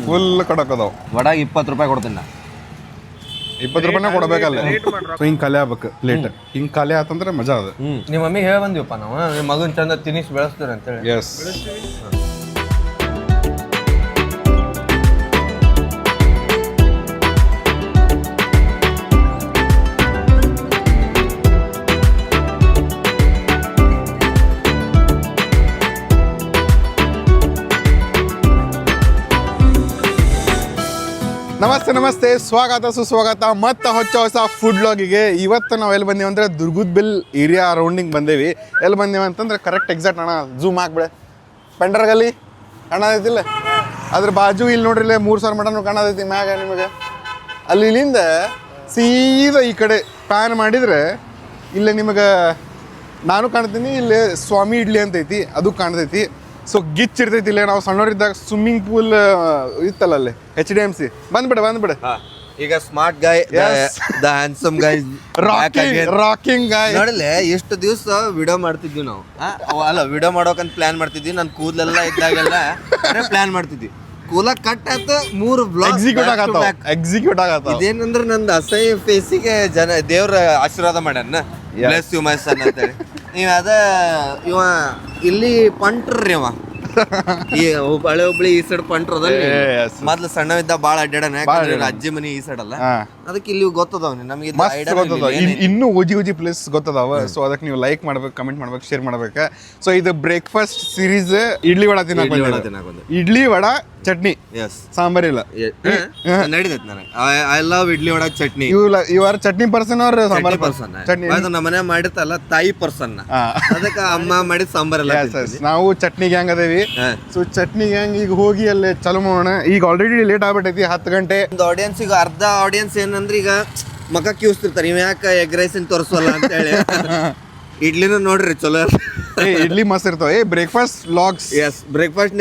Full ಕಡಕ್ ಅದಾವ. ವಡಾಗ 20 ರೂಪಾಯಿ ಕೊಡ್ತೀನಿ ನಾ. 20 ರೂಪಾಯಿನ ಕೊಡಬೇಕಲ್ಲ. ಸೊ ಹಿಂಗೆ ಖಾಲಿ ಆಗ್ಬೇಕು ಪ್ಲೇಟ್. ಹಿಂಗೆ ಖಾಲಿ ಆತಂದ್ರೆ ಮಜಾ ಅದ. ನಿಮ್ಮ ಮಮ್ಮಿಗೆ ಹೇಳಿ ಬಂದಿವಪ್ಪ ನಾವು ನಿಮ್ಮ ಮಗನ ಚಂದ ತಿನ್ನಿಸಿ ಬೆಳೆಸ್ತೀರ ಅಂತೇಳಿ. ಎಸ್. ನಮಸ್ತೆ ನಮಸ್ತೆ, ಸ್ವಾಗತ ಸುಸ್ವಾಗತ ಮತ್ತು ಹೊಸ ಫುಡ್ ಲಾಗಿಗೆ. ಇವತ್ತು ನಾವು ಎಲ್ಲಿ ಬಂದೀವಿ ಅಂದರೆ ದುರ್ಗದ ಬಿಲ್ ಏರಿಯಾ ರೌಂಡಿಂಗ್ ಬಂದೇವಿ. ಎಲ್ಲಿ ಬಂದೀವಿ ಅಂತಂದ್ರೆ ಕರೆಕ್ಟ್ ಎಕ್ಸಾಕ್ಟ್ ಅಣ್ಣ ಝೂಮ್ ಹಾಕ್ಬಿಡೆ. ಪೆಂಡರ್ಗಲ್ಲಿ ಕಾಣತೈತಿಲ್ಲ, ಅದ್ರ ಬಾಜು ಇಲ್ಲಿ ನೋಡ್ರಿ 3000 ಮಟನು ಕಾಣತೈತಿ ಮ್ಯಾಗ ನಿಮಗೆ. ಅಲ್ಲಿ ಇಲ್ಲಿಂದ ಸೀದಾ ಈ ಕಡೆ ಪ್ಯಾನ್ ಮಾಡಿದರೆ ಇಲ್ಲೇ ನಿಮಗೆ ನಾನು ಕಾಣ್ತೀನಿ. ಇಲ್ಲಿ ಸ್ವಾಮಿ ಇಡ್ಲಿ ಅಂತೈತಿ, ಅದು ಕಾಣ್ತೈತಿ. ಸೊ ಗಿಚ್ ಇರ್ತೈತಿ. ಇಲ್ಲೇ ನಾವು ಸಣ್ಣವರಿದ್ದಾಗ ಸ್ವಿಮ್ಮಿಂಗ್ ಪೂಲ್ ಇತ್ತಲ್ಲ ಅಲ್ಲಿ HDMC. ಬಂದ್ಬಿಡೆ ಈಗ ಸ್ಮಾರ್ಟ್ ಗಾಯ್, ದ ಹ್ಯಾಂಡ್ಸಮ್ ಗಾಯ್, ರಾಕಿಂಗ್ ಗಾಯ್. ನೋಡಲೆ ಎಷ್ಟು ದಿವಸ ವಿಡಿಯೋ ಮಾಡ್ತಿದ್ವಿ ನಾವು. ಅಲ್ಲ, ವಿಡಿಯೋ ಮಾಡೋಕಂತ ಪ್ಲಾನ್ ಮಾಡ್ತಿದ್ವಿ. ನನ್ನ ಕೂದಲೆಲ್ಲ ಇದ್ದಾಗೆಲ್ಲ ಪ್ಲಾನ್ ಮಾಡ್ತಿದ್ವಿ. ಕೂಲ ಕಟ್ ಆಯ್ತು, 3 ಬ್ಲಾಗ್ ಎಕ್ಸಿಕ್ಯೂಟ್ ಆಗತ್ತ. ಇದೇನಂದ್ರೆ ನಂದು ಅಸಹ್ಯ ಫೇಸಿಗೆ ಜನ ದೇವ್ರ ಆಶೀರ್ವಾದ ಮಾಡ್ಯಾನ. ಬ್ಲೆಸ್ ಯು ಮೈ ಸನ್ ಅಂತೇಳಿ. ನೀವು ಅದ ಇವ ಇಲ್ಲಿ ಪಂಟ್ರಿ ಅವ ಈ ಹಳೆ ಹುಬ್ಳಿ ಈ ಸೈಡ್ ಪಂಟ್ರದಲ್ಲಿ ಮೊದ್ಲು ಸಣ್ಣವಿದ್ದ ಬಾಳ ಅಡ್ಡಾಡನ. ಅಜ್ಜಿ ಮನಿ ಈ ಸೈಡ್ ಅಲ್ಲ, ಅದಕ್ಕೆ ಇಲ್ಲಿ ಗೊತ್ತದವ್ ನಮಗೆ. ಇನ್ನೂ ಓಜಿ ಪ್ಲೇಸ್ ಗೊತ್ತದಾವ. ಸೊ ಅದಕ್ಕೆ ನೀವು ಲೈಕ್ ಮಾಡ್ಬೇಕು, ಕಮೆಂಟ್ ಮಾಡ್ಬೇಕು, ಶೇರ್ ಮಾಡ್ಬೇಕು. ಸೊ ಇದು ಬ್ರೇಕ್ಫಾಸ್ಟ್ ಸೀರೀಸ್. ಇಡ್ಲಿ ವಡ ತಿನ್ನಕ್ ಇಡ್ಲಿ ವಡ ಚಟ್ನಿ, ಸಾಂಬಾರ್ ಇಲ್ಲ ನಡೀತೈತಿ ನನಗೆ. I love idli vada chutney. You are chutney person or sambar person? ನಮ್ಮ ಮನೆ ಮಾಡಿರ್ತಲ್ಲ ತಾಯಿ ಪರ್ಸನ್, ಅದಕ್ಕೆ ಅಮ್ಮ ಮಾಡಿದ ಸಾಂಬಾರ್ ಎಲ್ಲ. ನಾವು ಚಟ್ನಿ ಗ್ಯಾಂಗ್ ಅದೇವಿ. ಸೊ ಚಟ್ನಿ ಗ್ಯಾಂಗ್ ಈಗ ಹೋಗಿ ಅಲ್ಲಿ ಚಲೋ ಮಾಡೋಣ. ಈಗ ಆಲ್ರೆಡಿ ಲೇಟ್ ಆಗ್ಬಿಟ್ಟೈತಿ, 10 ಗಂಟೆ. ಒಂದು ಆಡಿಯನ್ಸ್ ಈಗ ಅರ್ಧ ಆಡಿಯನ್ಸ್ ಏನಂದ್ರೆ ಈಗ ಮಗ ಕ್ಯೂಸ್ತಿರ್ತಾರೆ, ಇವ್ ಯಾಕೆ ಎಗ್ ರೈಸ್ ತೋರಿಸೋಲ್ಲ ಅಂತ ಹೇಳಿ. ಇಡ್ಲಿನೂ ನೋಡ್ರಿ ಚಲೋ, ಇಡ್ಲಿ ಮಸ್ತ್ ಇರ್ತಾವ. ಬ್ರೇಕ್ಫಾಸ್ಟ್ ಲಾಗ್ಸ್. ಎಸ್, ಬ್ರೇಕ್ಫಾಸ್ಟ್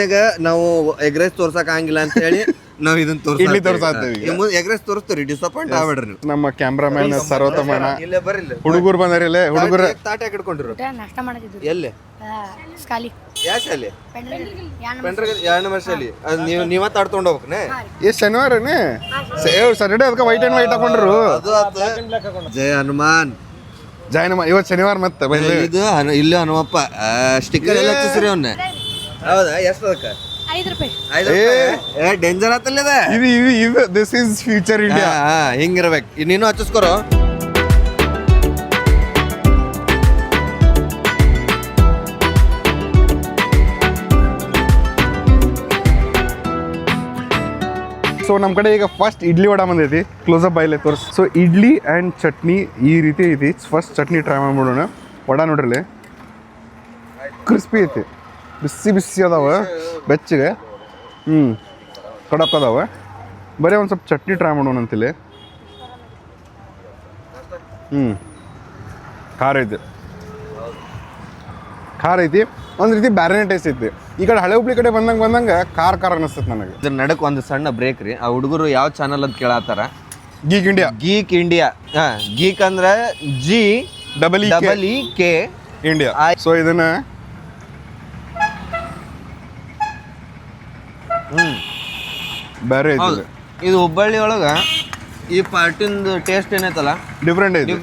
ನಾವು ಎಗ್ ರೈಸ್ ತೋರ್ಸಕ್ ಆಗಿಲ್ಲ ಅಂತ ಹೇಳಿ ನಾವ್ ಇದನ್ನ ಇಡ್ಲಿ ತೋರ್ಸಾತೀವಿ. ಎಗ್ ರೈಸ್ ತೋರಿಸ್ತೀರಿ, ಡಿಸಪಾಯಿಂಟ್ ಆಗ್ಬೇಡ್ರಿ ನೀವು. ನಮ್ಮ ಕ್ಯಾಮ್ರಾಮನ್ ಸರ್ವೋತ್ತಮಣ್ಣ, ಇಲ್ಲೇ ಬರ್ರಿ. ಹುಡುಗರು ಬಂದಾರಿಲ್ಲ, ಹುಡುಗರು ತಾಟೆ ಹಿಡ್ಕೊಂಡಿರು. ಎಲ್ಲಿ? ಯಾವ ಶಾಲೆ? ಎರಡನೇ ಶಾಲೆ. ನೀವ ತಾಡ್ಕೊಂಡ್ ಹೋಗ್ಬೇಕನೆ. ಶನಿವಾರನೇ ಸಾಟರ್ಡೆ, ಅದಕ್ಕೆ ವೈಟ್ ಅಂಡ್ ವೈಟ್ ಹಾಕೊಂಡ್ರು. ಜಯ ಹನುಮಾನ್, ಜಯ ಹನುಮಾನ್. ಇವತ್ತು ಶನಿವಾರ ಮತ್ತೆ ಇದು ಇಲ್ಲಿ ಹನುಮಪ್ಪ ಸ್ಟಿಕ್ಕರ್ ಎಲ್ಲ ಹಚ್ಚಿಸ್ರಿ ಅವನ್ನ. ಹೌದಾ? ಎಷ್ಟು ಅದಕ್ಕೆ? 5 ರೂಪಾಯಿ. ಡೇಂಜರ್ ಆತಲ್ಲ ಇದು. This is future India. ಹಿಂಗಿರ್ಬೇಕು. ನೀನು ಹಚ್ಚಿಸ್ಕೊರೋ. ಸೊ ನಮ್ಮ ಕಡೆ ಈಗ ಫಸ್ಟ್ ಇಡ್ಲಿ ವಡ ಬಂದೈತಿ. ಕ್ಲೋಸಪ್ ಬಾಯಿಲೆ ತೋರಿಸಿ. ಸೊ ಇಡ್ಲಿ ಆ್ಯಂಡ್ ಚಟ್ನಿ ಈ ರೀತಿ ಐತಿ. ಫಸ್ಟ್ ಚಟ್ನಿ ಟ್ರೈ ಮಾಡ್ಬಿಡೋಣ. ವಡ ನೋಡ್ರಿ ಕ್ರಿಸ್ಪಿ ಐತಿ, ಬಿಸಿ ಬಿಸಿ ಅದಾವ, ಬೆಚ್ಚಗೆ. ಕಡಕ್ ಅದಾವ. ಬರೀ ಒಂದು ಸ್ವಲ್ಪ ಚಟ್ನಿ ಟ್ರೈ ಮಾಡೋಣ ಅಂತಿಲ್ಲಿ. ಖಾರ ಐತಿ, ಖಾರ ಐತಿ. ಒಂದು ರೀತಿ ಬ್ಯಾರೆನೇ ಟೇಸ್ಟ್ ಐತಿ. ಈ ಕಡೆ ಹಳೆ ಹುಬ್ಳಿ ಕಡೆ ಬಂದಂಗೆ ಖಾರ ಅನಿಸ್ತೈತೆ ನನಗೆ. ಇದ್ರ ನಡಕ್ ಒಂದು ಸಣ್ಣ ಬ್ರೇಕ್ ರೀ. ಆ ಹುಡುಗರು ಯಾವ ಚಾನಲ್ ಅಂತ ಕೇಳತ್ತಾರ. ಗೀಕ್ ಇಂಡಿಯಾ. ಗೀಕ್ ಅಂದ್ರೆ GEEK ಇಂಡಿಯಾ. ಸೊ ಇದನ್ನ ಬೇರೆ ಐತಿ. ಇದು ಹುಬ್ಬಳ್ಳಿ ಒಳಗ ಈ ಪಾರ್ಟಿಂದ ಟೇಸ್ಟ್ ಏನೈತಲ್ಲ ಡಿಫ್ರೆಂಟ್ ಐತಿ.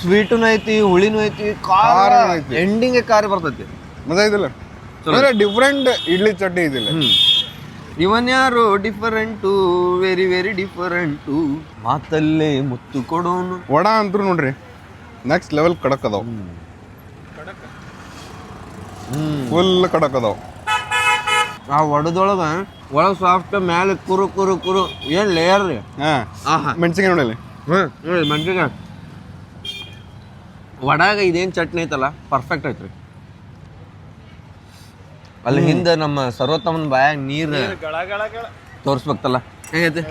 ಸ್ವೀಟುನು ಐತಿ, ಹುಳಿನೂ ಐತಿ, ಖಾರ ಐತಿ. ಎಂಡಿಂಗ್ ಖಾರ ಬರ್ತೈತಿ. ಮಜಾ ಐತಿಲ್ಲ. ಡಿಫ್ರೆಂಟ್ ಇಡ್ಲಿ ಚಟ್ನಿ ಐತಿಲ್ಲ. ಇವನ್ ಯಾರು ಡಿಫರೆಂಟು, ವೆರಿ ವೆರಿ ಡಿಫರೆಂಟು, ಮಾತಲ್ಲೇ ಮುತ್ತು ಕೊಡೋನು. ವಡ ಅಂತೂ ನೋಡ್ರಿ ನೆಕ್ಸ್ಟ್ ಲೆವೆಲ್ ಕಡಕ್ ಅದಾವ. ಫುಲ್ ಕಡಕ್ ಅದಾವ. ಆ ವಡದೊಳಗ ಒಳಗೆ ಸಾಫ್ಟ್, ಮೇಲೆ ಕುರು ಕುರು ಕುರು. ಏನ್ ಲೇಯರ್ ರೀ. ಮೆಣಸಿಗೆ ನೋಡಲಿ. ಮೆಣಸಿಗೆ ವಡಾಗ ಇದೇನು ಚಟ್ನಿ ಐತಲ್ಲ ಪರ್ಫೆಕ್ಟ್ ಐತ್ರಿ. ಅಲ್ಲಿ ಹಿಂದೆ ನಮ್ಮ ಸರ್ವೋತ್ತಮನ ಬಾಯಾಗ ನೀರು ತೋರಿಸ್ಬೇಕಲ್ಲ. ಹೇಗೈತಿ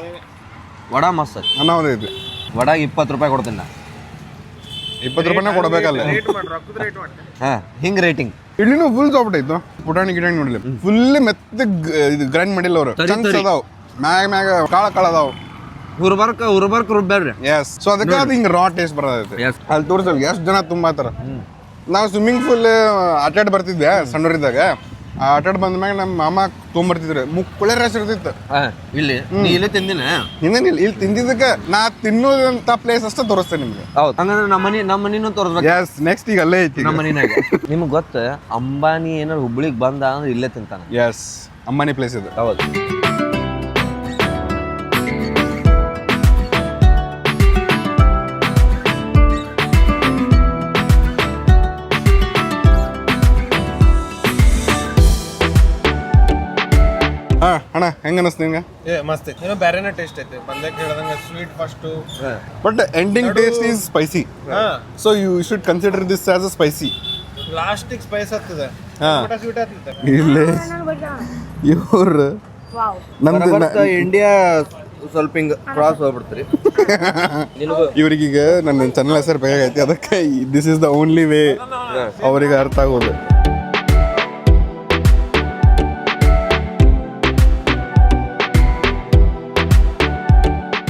ವಡ? ಮಸ್ತ್ ಐತಿ. ಅನ್ನೋದೈತಿ. ವಡಾಗ 20 ರೂಪಾಯಿ ಕೊಡ್ತೀನಿ ನಾ. 20 ರೂಪಾಯಿನ ಕೊಡಬೇಕಲ್ಲ. ಹಿಂಗ್ ರೇಟಿಂಗ್. ಇಡ್ಲಿನೂ ಫುಲ್ ಸಾಫ್ಟ್ ಐತು. ಪುಟಾಣಿ ಗಿಟಾಣಿ ನೋಡಲಿ ಫುಲ್ ಮೆತ್ತಗ್ ಇದು ಗ್ರೈಂಡ್ ಮಾಡಿಲ್ಲ ಅವರು. ಚಂಕ್ಸ್ ಅದಾವ, ಮ್ಯಾಗ ಕಾಳ ಅದಾವ. ಹುರ್ಬರ್ಕ್ ರುಬ್ಬ್ಯಾಡ್ರಿ. ಎಸ್. ಸೊ ಅದಕ್ಕೆ ಅದು ಹಿಂಗೆ ರಾ ಟೇಸ್ಟ್ ಬರೋದೈತೆ. ಅಲ್ಲಿ ತೋರಿಸಲ್ಲ ಎಷ್ಟು ಜನ ತುಂಬಾತಾರ. ನಾವು ಸ್ವಿಮ್ಮಿಂಗ್ ಪೂಲ್ ಆಟಾಡಿ ಬರ್ತಿದ್ದೆ ಸಣ್ಣವರಿದ್ದಾಗ. ಆಟಾಡ್ ಬಂದ್ಮ್ಯಾಗ ನಮ್ಮ ಮಾಮ ತೊಗೊಂಬರ್ತಿದ್ರು ಮುಕ್ಕುಳೆ ರಶ್ ಇರ್ತಿತ್ತು. ಇಲ್ಲಿ ನೀ ಇಲ್ಲೇ ತಿಂದಿನ ಇನ್ನೇನಿಲ್ಲ ಇಲ್ಲಿ ತಿಂದಿದ್ದಕ್ಕೆ ನಾ ತಿನ್ನೋದಂತ ಪ್ಲೇಸ್ ಅಷ್ಟೇ ತೋರಿಸ್ತೇನೆ ನಿಮ್ಗೆ. ಹೌದು ಹಂಗಂದ್ರೆ ನಮ್ಮ ಮನಿನೂ ತೋರಿಸ್ಬೇಕು. ಎಸ್ ನೆಕ್ಸ್ಟ್ ಈಗ ಅಲ್ಲೇ ಐತಿ ನಮ್ಮ ಮನಿನಾಗ ನಿಮ್ಗೆ ಗೊತ್ತ ಅಂಬಾನಿ ಏನಾರು ಹುಬ್ಳಿಗೆ ಬಂದ ಅಂದ್ರೆ ಇಲ್ಲೇ ತಿಂತಾನ. ಎಸ್ ಅಂಬಾನಿ ಪ್ಲೇಸ್ ಇದು. ಹೌದು ಹಾ ಅಣ್ಣ ಹೆಂಗ ಅನಿಸ್ತು ನಿಂಗೆ? ಮಸ್ತ್ ಐತಿ, ಏನೋ ಬೇರೆನೇ ಟೇಸ್ಟ್ ಐತಿ. ಬಂದಾಗ ಹೇಳ್ದಂಗೆ sweet first, but ending taste is spicy. So you should consider this as a spicy. ಲಾಸ್ಟಿಗೆ ಸ್ಪೈಸ್ ಆಗ್ತದೆ, ಸ್ವೀಟ್ ಆಗ್ತದೆ. ಇಲ್ಲೇ ಇವ್ರು ನಮ್ದು ಇಂಡಿಯಾ ಸ್ವಲ್ಪ ಹಿಂಗ ಕ್ರಾಸ್ ಹೋಗ್ಬಿಡ್ತೀರಿ. ಇವ್ರಿಗೀಗ ನನ್ನ ಚಾನಲ್ ಹೆಸರು ಬೇಕಾಗೈತಿ, ಅದಕ್ಕೆ this is the only way ಅವ್ರಿಗೆ ಅರ್ಥ ಆಗೋದು.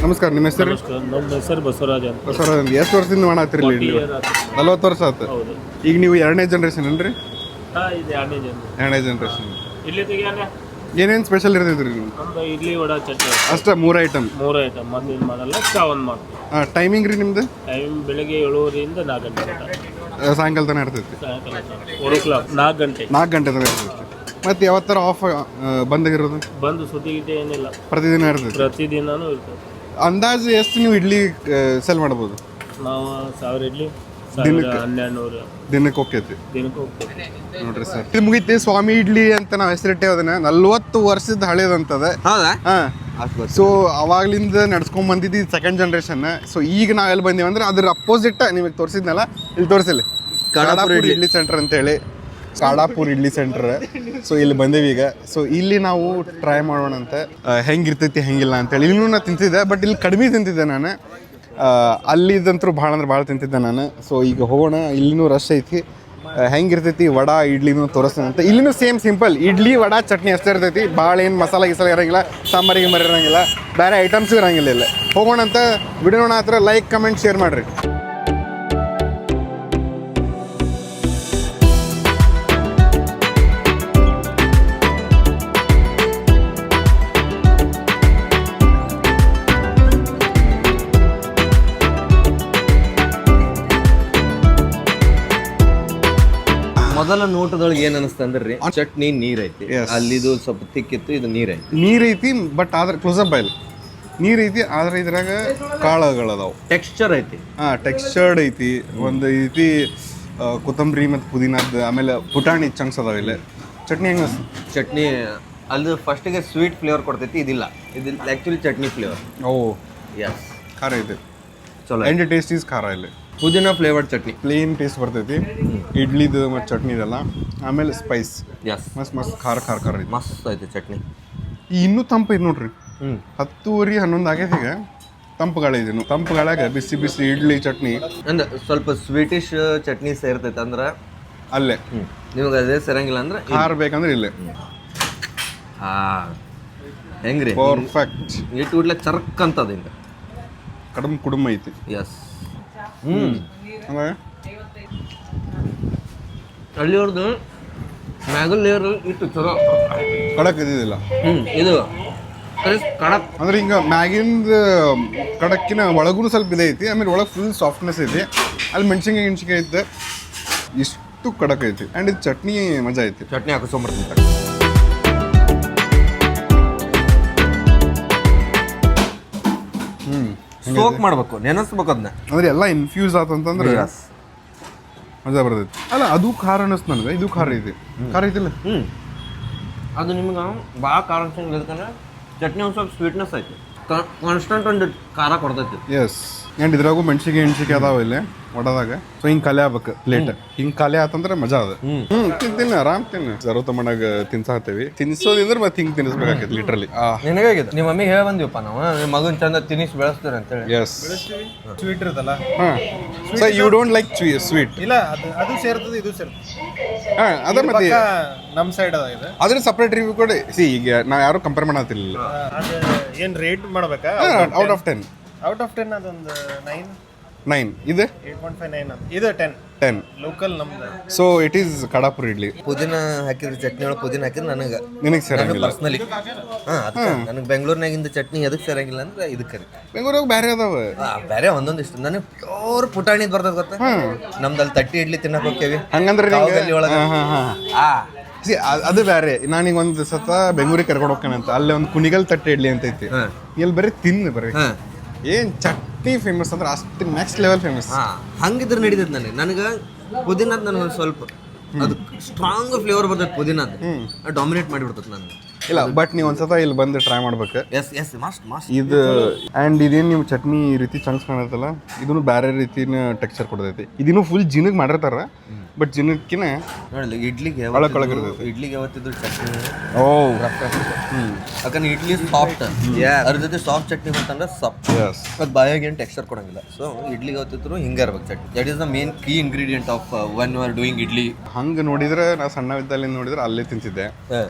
ನಮಸ್ಕಾರ, ನಿಮ್ಮ ಹೆಸರು? ನಮ್ಮ ಹೆಸರು ಬಸವರಾಜ್ ಅಂತ. ಬಸವರಾಜ್ ಅಂತ. ಎಷ್ಟು ವರ್ಷದಿಂದ ಮಾಡತ್ತೀರಿ ಇಲ್ಲಿ? 40 ವರ್ಷ ಆಯ್ತು. ಹೌದು. ಈಗ ನೀವು 2ನೇ ಜನರೇಷನ್ ಏನ್ರಿ? ಇದು 2ನೇ ಜನ. 2ನೇ ಜನರೇಷನ್. ಇಲ್ಲಿ ತೆಗಿಯಾನೆ ಏನೇನು ಸ್ಪೆಷಲ್ ಇರ್ತೈತ್ರಿ ನೀವು? ನಮ್ದು ಇಡ್ಲಿ ವಡ ಚಟ್ನಿ ಅಷ್ಟೇ 3 ಐಟಮ್. 3 ಐಟಮ್. ಮತ್ತೇನು ಮಾಡಲ್ಲ, ಚಾ ಒಂದು ಮಾಡ್ತೀವಿ. ಟೈಮಿಂಗ್ ರೀ ನಿಮ್ದು? ಟೈಮ್ ಬೆಳಿಗ್ಗೆ 7:30 ಇಂದ 4 ಗಂಟೆ ತನಕ. ಸಾಯಂಕಾಲ ತನಕ ಇರ್ತೈತಿ. ಸಾಯಂಕಾಲ 4 o'clock 4 ಗಂಟೆ. 4 ಗಂಟೆ ತನಕ ಇರ್ತೈತಿ. ಮತ್ತೆ ಯಾವತ್ತರ ಆಫ್ ಬಂದಾಗಿರೋದು? ಬಂದು ಸುದ್ದಿ ಗಿದ್ದಿ ಏನಿಲ್ಲ, ಪ್ರತಿದಿನ ಇರ್ತೈತಿ. ಪ್ರತಿದಿನನೂ ಇರ್ತದೆ. ಅಂದಾಜು ಎಷ್ಟು ನೀವು ಇಡ್ಲಿ ಸೆಲ್ ಮಾಡ್ಬೋದು? ನಾವು 1000 ಇಡ್ಲಿ 1200 ದಿನಕ್ಕೆ ಹೋಗ್ತೈತಿ. ದಿನಕ್ಕೆ ಹೋಗ್ತೀವಿ ನೋಡ್ರಿ ಸರ್, ಇದು ಮುಗಿತಿ ಸ್ವಾಮಿ ಇಡ್ಲಿ ಅಂತ ನಾವು ಹೆಸರಿಟ್ಟೇವೆ. ಅದನ್ನ 40 ವರ್ಷದ ಹಳೇದಂತದ. ಹೌದಾ? ಹಾ, ಸೊ ಅವಾಗ್ಲಿಂದ ನಡ್ಸ್ಕೊಂಡ್ ಬಂದಿದ್ದು 2nd ಜನರೇಷನ್. ಸೊ ಈಗ ನಾವ್ ಎಲ್ಲಿ ಬಂದೀವಿ ಅಂದ್ರೆ ಅದ್ರ ಅಪೋಸಿಟ್ ನಿಮಗೆ ತೋರಿಸಿದ್ನಲ್ಲ, ಇಲ್ಲಿ ತೋರಿಸಿಲ್ಲ, ಕಾಡಾಪುರ ಇಡ್ಲಿ ಸೆಂಟರ್ ಅಂತೇಳಿ. ಕಾಡಾಪುರ್ ಇಡ್ಲಿ ಸೆಂಟರ್. ಸೊ ಇಲ್ಲಿ ಬಂದೇವಿ ಈಗ. ಸೊ ಇಲ್ಲಿ ನಾವು ಟ್ರೈ ಮಾಡೋಣ ಅಂತ, ಹೆಂಗಿರ್ತೈತಿ ಹೆಂಗಿಲ್ಲ ಅಂತೇಳಿ. ಇಲ್ಲೂ ನಾನು ತಿಂತಿದ್ದೆ, ಬಟ್ ಇಲ್ಲಿ ಕಡಿಮೆ ತಿಂತಿದ್ದೆ ನಾನು. ಅಲ್ಲಿದ್ದಂತೂ ಭಾಳ ಅಂದ್ರೆ ಭಾಳ ತಿಂತಿದ್ದೆ ನಾನು. ಸೊ ಈಗ ಹೋಗೋಣ, ಇಲ್ಲಿನೂ ರಶ್ ಐತಿ. ಹೆಂಗಿರ್ತೈತಿ ವಡಾ ಇಡ್ಲಿನೂ ತೋರಿಸ್ತೇನೆ ಅಂತ. ಇಲ್ಲಿನೂ ಸೇಮ್ ಸಿಂಪಲ್ ಇಡ್ಲಿ ವಡಾ ಚಟ್ನಿ ಅಷ್ಟೇ ಇರ್ತೈತಿ. ಭಾಳ ಏನು ಮಸಾಲ ಗಿಸಾಲ ಇರೋಂಗಿಲ್ಲ, ಸಾಂಬಾರಿಗೆ ಇರೋಂಗಿಲ್ಲ, ಬೇರೆ ಐಟಮ್ಸು ಇರೋಂಗಿಲ್ಲ. ಇಲ್ಲ ಹೋಗೋಣ ಅಂತ. ವಿಡಿಯೋನ ಹತ್ರ ಲೈಕ್ ಕಮೆಂಟ್ ಶೇರ್ ಮಾಡಿರಿ. ಮೊದಲ ನೋಟದೊಳಗೆ ಏನ್ ಅನಿಸ್ತ ಅಂದ್ರಿ, ಚಟ್ನಿ ನೀರ್ ಐತಿ, ಅಲ್ಲಿದು ಸ್ವಲ್ಪ ತಿಕ್ಕಿತ್ತು, ಇದು ನೀರ್ ಐತಿ. ನೀರ್ ಐತಿ, ಬಟ್ ಆದ್ರೆ ಕ್ಲೋಸಪ್ ಬಾಯ್ಲ್ ನೀರ್ ಐತಿ, ಆದ್ರೆ ಇದ್ರಾಗ ಕಾಳುಗಳದಾವು. ಟೆಕ್ಸ್ಚರ್ ಐತಿ. ಟೆಕ್ಸ್ಚರ್ಡ್ ಐತಿ. ಒಂದು ಐತಿ ಕೊತ್ತಂಬರಿ ಮತ್ತು ಪುದೀನದ, ಆಮೇಲೆ ಪುಟಾಣಿ ಚಂಕ್ಸ್ ಅದಾವ. ಇಲ್ಲ ಚಟ್ನಿ ಹೆಂಗ? ಚಟ್ನಿ ಅಲ್ಲಿ ಫಸ್ಟಿಗೆ ಸ್ವೀಟ್ ಫ್ಲೇವರ್ ಕೊಡ್ತೈತಿ, ಇದಿಲ್ಲ, ಇದು ಆಕ್ಚುಲಿ ಚಟ್ನಿ ಫ್ಲೇವರ್. ಓ ಎಸ್, ಖಾರ ಐತಿ. ಚಲೋ. ಎಂಡ್ ಟೇಸ್ಟ್ ಈಸ್ ಖಾರ. ಇಲ್ಲಿ ಪುದೀನ ಫ್ಲೇವರ್ಡ್ ಚಟ್ನಿ, ಪ್ಲೇನ್ ಟೇಸ್ಟ್ ಬರ್ತೈತಿ ಇಡ್ಲಿದು ಮತ್ತು ಚಟ್ನಿದೆಲ್ಲ. ಆಮೇಲೆ ಸ್ಪೈಸ್ ಎಸ್, ಮಸ್ತ್ ಮಸ್ತ್ ಖಾರ ಖಾರ ಖಾರ ಐತಿ. ಮಸ್ತ್ ಐತಿ ಚಟ್ನಿ. ಇನ್ನೂ ತಂಪು ಐತಿ ನೋಡ್ರಿ. 10:30 11 ಆಗೈತಿ ಈಗ. ತಂಪು ಗಾಳಿ ಇದೆ. ತಂಪು ಗಾಳ್ಯಾಗ ಬಿಸಿ ಬಿಸಿ ಇಡ್ಲಿ ಚಟ್ನಿ ಅಂದ್ರೆ ಸ್ವಲ್ಪ ಸ್ವೀಟಿಶ್ ಚಟ್ನಿ ಸೇರ್ತೈತೆ ಅಂದ್ರೆ ಅಲ್ಲೇ. ನಿಮ್ಗೆ ಅದೇ ಸೇರಂಗಿಲ್ಲ ಅಂದ್ರೆ ಖಾರ ಬೇಕಂದ್ರೆ ಇಲ್ಲೇ. ಹೆಂಗ್ರಿ ಪರ್ಫೆಕ್ಟ್. ಇಟ್ಟು ಉಡ್ಲೆ ಚರ್ಕ್ ಅಂತದ ಹಿಂಗ ಕಡಮ್ ಕುಡುಮ ಐತಿ. ಎಸ್. ಅಂದ್ರೆ ಹಳ್ಳಿಯವ್ರದ್ದು ಮ್ಯಾಗಲ್ ಲೇಯರ್ ಇಟ್ಟು ಚಲೋ ಕಡಕ್ ಇದ್ದಿದ್ದಿಲ್ಲ. ಇದು ಕಡಕ್ ಅಂದ್ರೆ ಹಿಂಗ ಮ್ಯಾಗಿಂದ ಕಡಕ್ಕಿನ ಒಳಗೂ ಸ್ವಲ್ಪ ಇದೈತಿ, ಆಮೇಲೆ ಒಳಗೆ ಫುಲ್ ಸಾಫ್ಟ್ನೆಸ್ ಐತಿ. ಅಲ್ಲಿ ಮೆಣಸಿನ್ಕಾಯಿ ಐತೆ, ಇಷ್ಟು ಕಡಕ್ ಐತಿ. ಆ್ಯಂಡ್ ಇದು ಚಟ್ನಿ ಮಜಾ ಐತಿ. ಚಟ್ನಿ ಹಾಕಿಸ್ಕೊಂಬರ್ತೀನಿ. ಸೋಕ್ ಮಾಡ್ಬೇಕು, ನೆನೆಸ್ಬೇಕು ಅದನ್ನ. ಅಂದ್ರೆ ಎಲ್ಲ ಇನ್ಫ್ಯೂಸ್ ಆತಂತಂದ್ರೆ ಮಜಾ ಬರ್ತೈತಿ. ಅಲ್ಲ ಅದು ಖಾರ ಅನ್ನಿಸ್ತು ನನಗೆ. ಇದು ಖಾರ ಐತಿ. ಖಾರ ಐತಿಲ್ಲ? ಅದು ನಿಮ್ಗೆ ಭಾಳ ಖಾರ ಅನ್ಸಂಗಿಲ್ಲ, ಯಾಕಂದ್ರೆ ಚಟ್ನಿ ಒಂದು ಸ್ವಲ್ಪ ಸ್ವೀಟ್ನೆಸ್ ಐತಿ, ಕಾನ್ಸ್ಟೆಂಟ್ ಒಂದು ಖಾರ ಕೊಡ್ತೈತಿ. ಎಸ್. ಆ್ಯಂಡ್ ಇದ್ರಾಗೂ ಮೆಣಸಿಗೆ ಅದಾವ ಇಲ್ಲಿ ಒಡದಾಗ. ಸೊ ಹಿಂಗೆ ಖಾಲಿ ಆಗ್ಬೇಕು ಪ್ಲೇಟ್. ಹಿಂಗೆ ಖಾಲಿ ಆತಂದ್ರೆ ಮಜಾ ಅದ. ತಿಂತೀನಿ, ಆರಾಮ್ ತಿನ್ನ. ಜರೋ ತಮ್ಮನಾಗ ತಿನ್ಸಾಕ್ತೇವಿ. ತಿನ್ಸೋದಿಂದ್ರೆ ಮತ್ತೆ ಹಿಂಗೆ ತಿನ್ನಿಸ್ಬೇಕಾಕೈತಿ ಲಿಟ್ರಲಿ. ನಿನಗಾಗಿದೆ. ನಿಮ್ಮ ಮಮ್ಮಿಗೆ ಹೇಳಿ ಬಂದಿವಪ್ಪ ನಾವು, ನಿಮ್ಮ ಮಗನ ಚಂದ ತಿನ್ನಿಸಿ ಬೆಳೆಸ್ತಾರೆ ಅಂತೇಳಿ. ಎಸ್. ಸ್ವೀಟ್ ಇರುತ್ತಲ್ಲ. ಹಾಂ. So you don't like sweet? ಇಲ್ಲ, ಅದು ಸೇರ್ತದೆ, ಇದು ಸೇರ್ತದೆ. ಹಾಂ, ಅದ ಮತ್ತೆ ನಮ್ಮ ಸೈಡ್ ಅದ ಇದು. ಅದ್ರ ಸಪ್ರೇಟ್ ರಿವ್ಯೂ ಕೊಡಿ. ಸಿ ಈಗ ನಾವು ಯಾರು ಕಂಪೇರ್ ಮಾಡತ್ತಿಲ್ಲ. ಅದು ಏನು ರೇಟ್ ಮಾಡ್ಬೇಕಾ? Out of 10. ಔಟ್ ಆಫ್ 10 ಅದೊಂದು 9. 9 ಇದು 8.59 ಇದು 10 10. ಲೋಕಲ್ ನಮ್ದು. So it is Kadapura idli. ಪುದೀನ ಹಾಕಿದ್ರೆ ಚಟ್ನಿ ಒಳಗೆ ಪುದೀನ ಹಾಕಿದ್ರೆ ನನಗೆ ನಿನಗೆ ಸೇರಂಗಿಲ್ಲ. ಪರ್ಸ್ನಲಿ ಅದಕ್ಕೆ ನನಗೆ ಬೆಂಗಳೂರಿನಾಗಿಂದ ಚಟ್ನಿ ಎದಕ್ಕೆ ಸೇರಂಗಿಲ್ಲ ಅಂದ್ರೆ ಇದಕ್ಕೆ ಬೆಂಗಳೂರಾಗ ಬೇರೆ ಅದಾವ. ಬೇರೆ ಒಂದೊಂದು ಇಷ್ಟ ನನಗೆ ಪ್ಯೂರ್ ಪುಟಾಣಿದ್ ಬರ್ತದ ಗೊತ್ತಾ. ನಮ್ದಲ್ಲಿ ತಟ್ಟಿ ಇಡ್ಲಿ ತಿನ್ನಕ್ ಹೋಗ್ತೇವಿ ಹಂಗಂದ್ರೆ ನಿಂಗೆ- ಕಾವಗಲ್ಲಿ ಒಳಗೆ. ಹಾ, ಹಾ, ಹಾ. See, ಅದು ಬೇರೆ. ನಾನೀಗ ಒಂದು ಸತ ಬೆಂಗಳೂರಿಗೆ ಕರ್ಕೊಂಡು ಹೋಗ್ತಾನಂತ ಅಲ್ಲಿ ಒಂದು ಕುಣಿಗಲ್ ತಟ್ಟೆ ಇಡ್ಲಿ ಅಂತ ಐತಿ. ಇಲ್ಲಿ ಬರೀ ತಿನ್ನು ಬರೀ ಏನ್ ಚಟ್ನಿ ಫೇಮಸ್ ಅಂದ್ರೆ ಅಷ್ಟು ನೆಕ್ಸ್ಟ್ ಲೆವೆಲ್ ಫೇಮಸ್. ಹಂಗಿದ್ರೆ ನಡೀತದೆ ನನಗೆ ಪುದೀನದ್ ನನಗೆ ಒಂದು ಸ್ವಲ್ಪ ಅದು ಸ್ಟ್ರಾಂಗ್ ಫ್ಲೇವರ್ ಬರ್ತದೆ ಪುದೀನದ್ ಡಾಮಿನೇಟ್ ಮಾಡಿಬಿಡ್ತದೆ ನನಗೆ. ಇಲ್ಲ ಬಟ್ ನೀವು ಒಂದ್ಸತ ಇಲ್ಲಿ ಬಂದು ಟ್ರೈ ಮಾಡ್ಬೇಕು. ಎಸ್ ಮಸ್ಟ್ ಇದು ಆ್ಯಂಡ್ ಇದೇನು ನೀವು ಚಟ್ನಿ ಈ ರೀತಿ ಚಂಕ್ಸ್ ಕಾಣತ್ತಲ್ಲ ಇದನ್ನು ಬೇರೆ ರೀತಿನ ಟೆಕ್ಸ್ಚರ್ ಕೊಡ್ತೈತಿ. ಇದನ್ನು ಫುಲ್ ಜಿನಗ್ ಮಾಡಿರ್ತಾರ ಬಟ್ ಜಿನಕ್ಕಿನ ನೋಡಲ್ಲ ಇಡ್ಲಿಗೆ ಒಳಗೊಳಗಿರ್ತೈತಿ. ಇಡ್ಲಿಗೆ ಯಾವತ್ತಿದ್ರು ಚಟ್ನಿ ಓ ಯಾಕಂದ್ರೆ ಇಡ್ಲಿ ಸಾಫ್ಟ್ ಅದ್ರ ಜೊತೆ ಸಾಫ್ಟ್ ಚಟ್ನಿ ಬಂತಂದ್ರೆ ಸಾಫ್ಟ್ ಅದು ಬಾಯಾಗ ಏನು ಟೆಕ್ಸ್ಚರ್ ಕೊಡಂಗಿಲ್ಲ. ಸೊ ಇಡ್ಲಿಗೆ ಯಾವತ್ತಿದ್ರು ಹಿಂಗೆ ಇರ್ಬೇಕು chutney. That is the main key ingredient of when you are doing idli. ಹಂಗೆ ನೋಡಿದ್ರೆ ನಾ ಸಣ್ಣವಿದ್ದಲ್ಲಿ ನೋಡಿದ್ರೆ ಅಲ್ಲೇ ತಿಂತಿದ್ದೆ.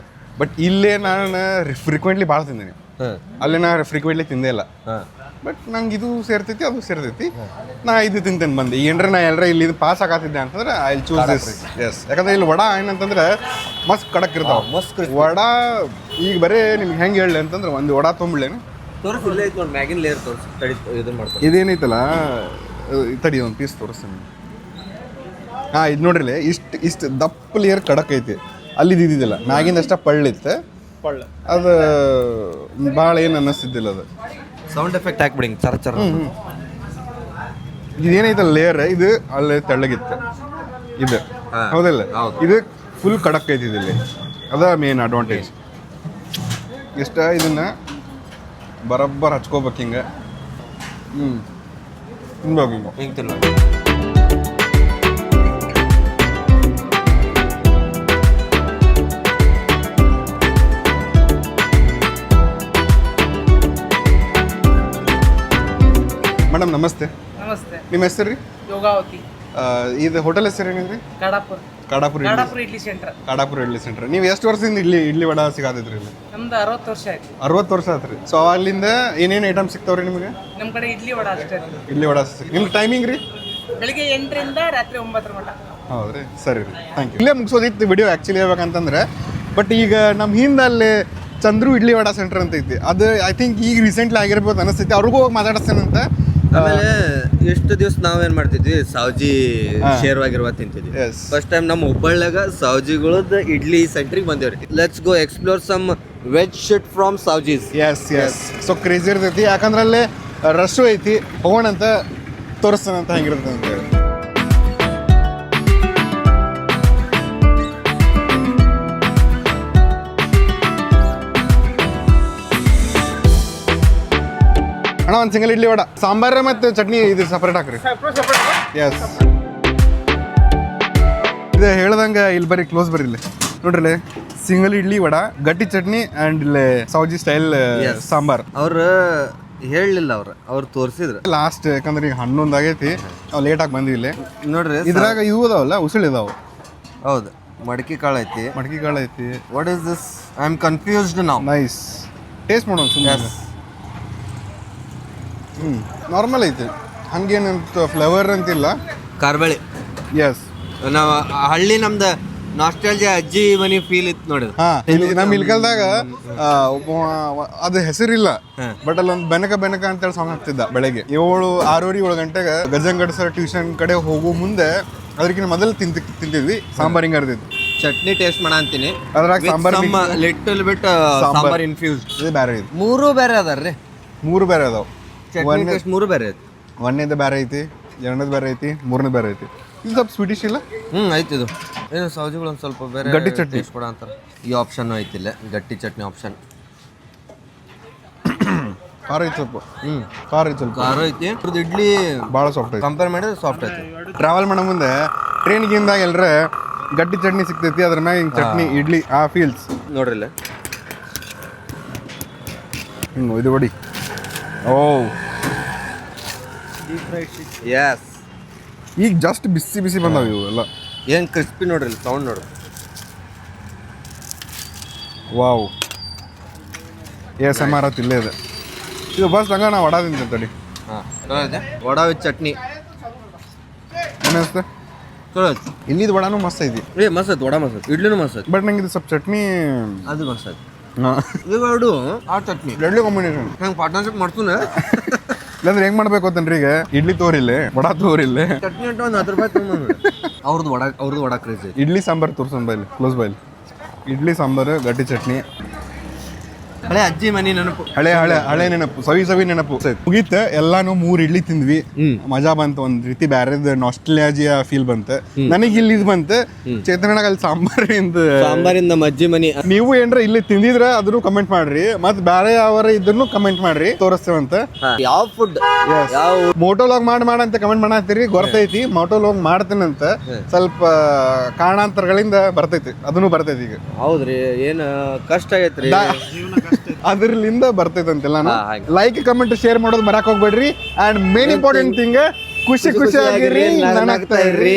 ಬಟ್ ಇಲ್ಲೇ ನಾನು ಫ್ರೀಕ್ವೆಂಟ್ಲಿ ಭಾಳ ತಿಂತೀನಿ. ಅಲ್ಲೇ ನಾ ಫ್ರೀಕ್ವೆಂಟ್ಲಿ ತಿಂದೇ ಇಲ್ಲ. ಬಟ್ ನಂಗೆ ಇದು ಸೇರ್ತೈತಿ ಅದು ಸೇರ್ತೈತಿ. ನಾ ಇದು ತಿಂತೇನೆ ಬಂದು ಏನ್ರ ನಾ ಎಲ್ಲರ ಇಲ್ಲಿ ಪಾಸ್ ಆಗತ್ತಿದ್ದೆ ಅಂತಂದ್ರೆ ಐ ಚೂಸ್ ದಿಸ್. ಎಸ್ ಯಾಕಂದ್ರೆ ಇಲ್ಲಿ ವಡಾ ಏನಂತಂದ್ರೆ ಮಸ್ತ್ ಕಡಕ್ ಇರ್ತಾವ. ವಡಾ ಈಗ ಬರೀ ನಿಮ್ಗೆ ಹೆಂಗೆ ಹೇಳಿ ಅಂತಂದ್ರೆ ಒಂದು ವಡಾ ತೊಗೊಂಬಿಡ್ಲೇನು ತೋರಿಸಿ ಇಲ್ಲೇ ಐತೆ ನೋಡಿ ಮ್ಯಾಗಿನ ಲೇಯರ್ ತೋರಿಸಿ ತಡಿ ಇದನ್ನ ಮಾಡ್ತಾರೆ. ಇದೇನೈತಲ್ಲ ತಡಿ ಒಂದು ಪೀಸ್ ತೋರಿಸ್ತೀನಿ. ಹಾಂ ಇದು ನೋಡ್ರಿ ಇಷ್ಟು ದಪ್ಪ ಲೇಯರ್ ಕಡಕ್ ಐತಿ. ಅಲ್ಲಿ ಇದ್ದಿದ್ದಿಲ್ಲ ಮ್ಯಾಗಿಂದ ಅಷ್ಟ ಪಳ್ಳಿತ್ತು. ಅದು ಭಾಳ ಏನು ಅನ್ನಿಸ್ತಿದ್ದಿಲ್ಲ. ಅದು ಸೌಂಡ್ ಎಫೆಕ್ಟ್ ಹಾಕ್ಬಿಡಿ ಚರ ಚರ. ಇದೇನೈತಲ್ಲ ಲೇಯರ್ ಇದು ಅಲ್ಲಿ ತೆಳ್ಳಗಿತ್ತು ಇದು ಹೌದಿಲ್ಲ. ಇದು ಫುಲ್ ಕಡಕ್ ಐತಿ ಇಲ್ಲಿ. ಅದ ಮೇನ್ ಅಡ್ವಾಂಟೇಜ್. ಇಷ್ಟ ಇದನ್ನ ಬರಬ್ಬರ್ ಹಚ್ಕೋಬೇಕು ಹಿಂಗೆ. ತಿನ್ಬೇಕು ಹಿಂಗೆ ಹಿಂಗೆ ತಿನ್ನ. ಮೇಡಮ್ ನಮಸ್ತೆ. ನಮಸ್ತೆ. ನಿಮ್ಮ ಹೆಸರು ರೀ? ಯೋಗಾವತಿ. ಇದು ಹೋಟೆಲ್ ಹೆಸರು ಏನಿದ್ರಿ? ಕಾಡಾಪುರ. ಕಾಡಾಪುರ ಇಡ್ಲಿ ಸೆಂಟರ್. ಕಾಡಾಪುರ ಇಡ್ಲಿ ಸೆಂಟರ್. ನೀವು ಎಷ್ಟು ವರ್ಷದಿಂದ ಇಡ್ಲಿ ವಡ ಸಿಗಾತಿದ್ರಿ ಇಲ್ಲಿ? ನಮ್ದು 60 ವರ್ಷ ಆಯ್ತು. 60 ವರ್ಷ ಆತ್ರಿ. ಸೊ ಅಲ್ಲಿಂದ ಏನೇನು ಐಟಮ್ ಸಿಗ್ತಾವ್ರಿ ನಿಮಗೆ? ನಮ್ಮ ಕಡೆ ಇಡ್ಲಿ ವಡ ಅಷ್ಟೇ. ಇಡ್ಲಿ ವಡ ನಿಮ್ಗೆ ಟೈಮಿಂಗ್ ರೀ? ಬೆಳಿಗ್ಗೆ 8ರಿಂದ ರಾತ್ರಿ 9 ಮಟ. ಹೌದ್ರಿ, ಸರಿ ರೀ, ಥ್ಯಾಂಕ್ ಯು. ಇಲ್ಲೇ ಮುಗಿಸೋದಿತ್ತು ವಿಡಿಯೋ ಆ್ಯಕ್ಚುಲಿ ಹೇಳ್ಬೇಕಂತಂದ್ರೆ. ಬಟ್ ಈಗ ನಮ್ಮ ಹಿಂದಲ್ಲಿ ಚಂದ್ರು ಇಡ್ಲಿ ವಡ ಸೆಂಟರ್ ಅಂತ ಐತಿ. ಅದು ಐ ಥಿಂಕ್ ಈಗ ರೀಸೆಂಟ್ಲಿ ಆಗಿರ್ಬೋದು ಅನಿಸ್ತೈತಿ. ಅವ್ರಿಗೂ ಹೋಗಿ ಮಾತಾಡಿಸ್ತೇನಂತ. ಆಮೇಲೆ ಎಷ್ಟು ದಿವಸ ನಾವೇನ್ ಮಾಡ್ತಿದ್ವಿ ಸಾವ್ಜಿ ಶೇರ್ವಾಗಿರುವ ತಿಂತಿದ್ವಿ. ಫಸ್ಟ್ ಟೈಮ್ ನಮ್ಮ ಹುಬ್ಬಳ್ಳಿಯಾಗ ಸಾವ್ಜಿಗಳದ್ದು ಇಡ್ಲಿ ಸೆಂಟ್ರಿಗೆ ಬಂದೇವ್ರಿ. Let's go explore some veg shit from Savjis. Is so crazy ಇರ್ತೈತಿ. ಯಾಕಂದ್ರೆ ಅಲ್ಲಿ ರಶ್ಶು ಐತಿ. ಹೋಗೋಣಂತ ತೋರಿಸ್ತಾನಂತ ಹೆಂಗಿರ್ತದೆ ಅಂತ ಹೇಳಿ. ಅಣ್ಣ ಒಂದು ಸಿಂಗಲ್ ಇಡ್ಲಿ ವಡ ಸಾಂಬಾರ ಮತ್ತು ಚಟ್ನಿ ಇದು ಸಪ್ರೇಟ್ ಹಾಕ್ರಿ. ಎಸ್ ಇದು ಹೇಳ್ದಂಗೆ ಇಲ್ಲಿ ಬರೀ ಕ್ಲೋಸ್ ಬರೀ ಇಲ್ಲಿ ನೋಡ್ರಿ ಸಿಂಗಲ್ ಇಡ್ಲಿ ವಡ ಗಟ್ಟಿ ಚಟ್ನಿ ಆ್ಯಂಡ್ ಇಲ್ಲಿ ಸೌಜಿ ಸ್ಟೈಲ್ ಸಾಂಬಾರ್. ಅವ್ರು ಹೇಳಲಿಲ್ಲ ಅವ್ರು ತೋರಿಸಿದ್ರು ಲಾಸ್ಟ್. ಯಾಕಂದ್ರೆ ಈಗ 11 ಆಗೈತಿ. ನಾವು ಲೇಟಾಗಿ ಬಂದ್ವಿ ಇಲ್ಲಿ. ನೋಡ್ರಿ ಇದ್ರಾಗ ಇವು ಅದಾವಲ್ಲ ಉಸುಳು ಇದಾವೆ. ಹೌದು ಮಡಕಿ ಕಾಳು ಐತಿ. ಮಡಕಿ ಕಾಳು ಐತಿ. What is this? I am confused now. Nice. Taste ಮಾಡೋಣ ಸುಮ್ಮನೆ. ನಾರ್ಮಲ್ ಐತಿ, ಹಂಗೇನಂತ ಫ್ಲೇವರ್ ಅಂತಿಲ್ಲ. ಕಾರ್ಬೇಳೆ. ಎಸ್ ನಾವು ಹಳ್ಳಿ ನಮ್ದು ನಾಸ್ಟಾಲ್ಜಿಯಾ ಅಜ್ಜಿ ಮನೆ ಫೀಲ್ ಇತ್ತು ನೋಡಿ. ನಮ್ಮ ಇಲ್ಕಲ್ದಾಗ ಅದು ಹೆಸರಿಲ್ಲ. ಬಟ್ ಅಲ್ಲೊಂದು ಬೆನಕ ಅಂತೇಳಿ ಸಾಂಗ್ ಹಾಕ್ತಿದ್ದ ಬೆಳಗ್ಗೆ 6-7 ಗಂಟೆಗೆ ಗಜಂಗಡ್ ಸರ್ ಟ್ಯೂಷನ್ ಕಡೆ ಹೋಗೋ ಮುಂದೆ ಅದಕ್ಕಿಂತ ಮೊದಲು ತಿಂತಿದ್ವಿ. ಸಾಂಬಾರ್ ಹಿಂಗೆ ಅರ್ದಿದ್ದು. ಚಟ್ನಿ ಟೇಸ್ಟ್ ಮಾಡ ಅಂತೀನಿ. ಅದ್ರಾಗ sambar little bit sambar infused. ಇದು ಬೇರೆ ಇದು. 3 ಬೇರೆ ಅದಾರ್ರಿ. 3 ಬೇರೆ ಅದಾವ. ಚಟ್ನಿ ಟೇಸ್ಟ್ 3 ಬೇರೆ ಐತಿ. 1ನೇದು ಬೇರೆ ಐತಿ, 2ನೇದು ಬೇರೆ ಐತಿ, 3ನೇದು ಬೇರೆ ಐತಿ. ಇದು ಸ್ವಲ್ಪ ಸ್ವೀಟಿಶ್ ಇಲ್ಲ? ಐತಿ. ಇದು ಏನು ಸೌಜಿಗಳು ಒಂದು ಸ್ವಲ್ಪ ಬೇರೆ ಗಟ್ಟಿ ಚಟ್ನಿ ಟೇಸ್ಟ್ ಕೊಡ ಅಂತಾರೆ. ಈ ಆಪ್ಷನ್ ಐತಿಲ್ಲ ಗಟ್ಟಿ ಚಟ್ನಿ ಆಪ್ಷನ್. ಖಾರ ಐತಿ ಸ್ವಲ್ಪ. ಖಾರ ಐತಿ ಸ್ವಲ್ಪ. ಖಾರ ಐತಿ. ಇದ್ರದ್ದು ಇಡ್ಲಿ ಭಾಳ ಸಾಫ್ಟ್ ಐತಿ. ಕಂಪೇರ್ ಮಾಡಿದ್ರೆ ಸಾಫ್ಟ್ ಐತಿ. ಟ್ರಾವೆಲ್ ಮಾಡೋ ಮುಂದೆ ಟ್ರೈನ್ಗಿಂದಾಗ ಎಲ್ಲರ ಗಟ್ಟಿ ಚಟ್ನಿ ಸಿಗ್ತೈತಿ. ಅದ್ರ ಮ್ಯಾಗ ಹಿಂಗೆ ಚಟ್ನಿ ಇಡ್ಲಿ ಆ ಫೀಲ್ಸ್ ನೋಡ್ರಿ ಇಲ್ಲ ಹಿಂಗೆ ಇದು ಹೊಡಿ. ಓ ಎಸ್. ಈಗ ಜಸ್ಟ್ ಬಿಸಿ ಬಂದಾವ ಇವು ಎಲ್ಲ. ಏನು ಕ್ರಿಸ್ಪಿ ನೋಡ್ರಿ ಇಲ್ಲಿ ಸೌಂಡ್ ನೋಡ್ರಿ. ವಾವ್ ASMR ಇಲ್ಲೇ ಇದೆ. ಇದು ಬಸ್ ಹಂಗ ನಾವು ವಡ ತಿಂತೀವಿ ತಡಿ. ವಡಾ ವಿತ್ ಚಟ್ನಿ. ಏನಿಸ್ತ ಚಲೋ ಐತಿ. ಇಲ್ಲಿದು ವಡಾನು ಮಸ್ತ್ ಐತಿ ಏ ಮಸ್ತ್ ಐತಿ, ವಡ ಮಸ್ತ್ ಐತಿ, ಇಡ್ಲಿನೂ ಮಸ್ತ್ ಐತಿ, ಬಟ್ ನಂಗೆ ಇದು ಸ್ವಲ್ಪ ಚಟ್ನಿ ಅದು ಮಸ್ತ್ ಐತಿ. ಇವೆರಡು ಆ ಚಟ್ನಿ ಎರಡು ಕಾಂಬಿನೇಷನ್ ಹೆಂಗೆ ಪಾರ್ಟ್ನರ್ಶಿಪ್ ಮಾಡ್ತೂನ. ಇಲ್ಲಾಂದ್ರೆ ಹೆಂಗ್ ಮಾಡ್ಬೇಕು ಅಂತನ್ರಿ ಈಗ ಇಡ್ಲಿ ತೋರಿಲ್ಲ ವಡಾ ತೋರಿಲ್ಲ ಚಟ್ನಿ ಅಂತ ಒಂದು 10 ರೂಪಾಯಿ ತೊಗೊಂಬಂದು ಅವ್ರದ್ದು ವಡ ಕ್ರೇಜ್ ಐತಿ. ಇಡ್ಲಿ ಸಾಂಬಾರು ತೋರ್ಸೋನ್ ಬೈಲಿ ಕ್ಲೋಸ್ ಬೈಲಿ ಇಡ್ಲಿ ಸಾಂಬಾರು ಗಟ್ಟಿ ಚಟ್ನಿ ಹಳೆ ಅಜ್ಜಿ ಮನಿ ನೆನಪು. ಹಳೆ ನೆನಪು ಸವಿ ನೆನಪು ಮುಗೀತ ಎಲ್ಲಾನು 3 ಇಡ್ಲಿ ತಿಂದ್ವಿ ಮಜಾ ಬಂತು ಒಂದ್ ರೀತಿ ಬ್ಯಾರೆದ ನಾಸ್ಟಲ್ಜಿಯಾ ಫೀಲ್ ಬಂತ ನನಗೆ ಇಲ್ಲಿ ಇದು ಬಂತ ಚೇತನಗ ಅಲ್ಲಿ ಸಾಂಬಾರಿಂದ ನಮ್ಮ ಅಜ್ಜಿ ಮನಿ. ನೀವು ಏನ್ರ ಇಲ್ಲಿ ತಿಂದಿದ್ರ ಅದನ್ನು ಕಮೆಂಟ್ ಮಾಡ್ರಿ ಮತ್ ಬ್ಯಾರೆ ಯಾವ ಇದನ್ನು ಕಮೆಂಟ್ ಮಾಡ್ರಿ ತೋರಿಸ್ತೇವಂತ ಯಾವ ಫುಡ್ ಯಾವ ಮೋಟೋಲಾಗ್ ಅಂತ ಕಮೆಂಟ್ ಮಾಡತ್ತೀರಿ ಗೊತ್ತೈತಿ ಮೋಟೋಲಾಗ್ ಮಾಡ್ತೇನಂತ ಸ್ವಲ್ಪ ಕಾರಣಾಂತರಗಳಿಂದ ಬರ್ತೈತಿ ಅದನ್ನು ಬರ್ತೈತಿ ಈಗ ಹೌದ್ರಿ ಏನ್ ಕಷ್ಟ ಆಗೈತ್ರಿ. ಅದ್ರಲಿಂದ ಬರ್ತೈತಂತೆಲ್ಲ ಹಾಗೆ. ಲೈಕ್ ಕಮೆಂಟ್ ಶೇರ್ ಮಾಡೋದು ಮರಾಕ್ ಹೋಗ್ಬೇಡ್ರಿ ಅಂಡ್ ಮೇನ್ ಇಂಪಾರ್ಟೆಂಟ್ ಥಿಂಗ್ ಖುಷಿಯಾಗಿರಿ ನಗ್ನಗ್ತಾ ಇರ್ರಿ.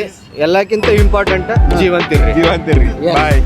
ಎಲ್ಲಕ್ಕಿಂತ ಇಂಪಾರ್ಟೆಂಟ್ ಜೀವಂತಿರ್ರಿ. ಜೀವಂತಿರ್ರಿ ಬಾಯ್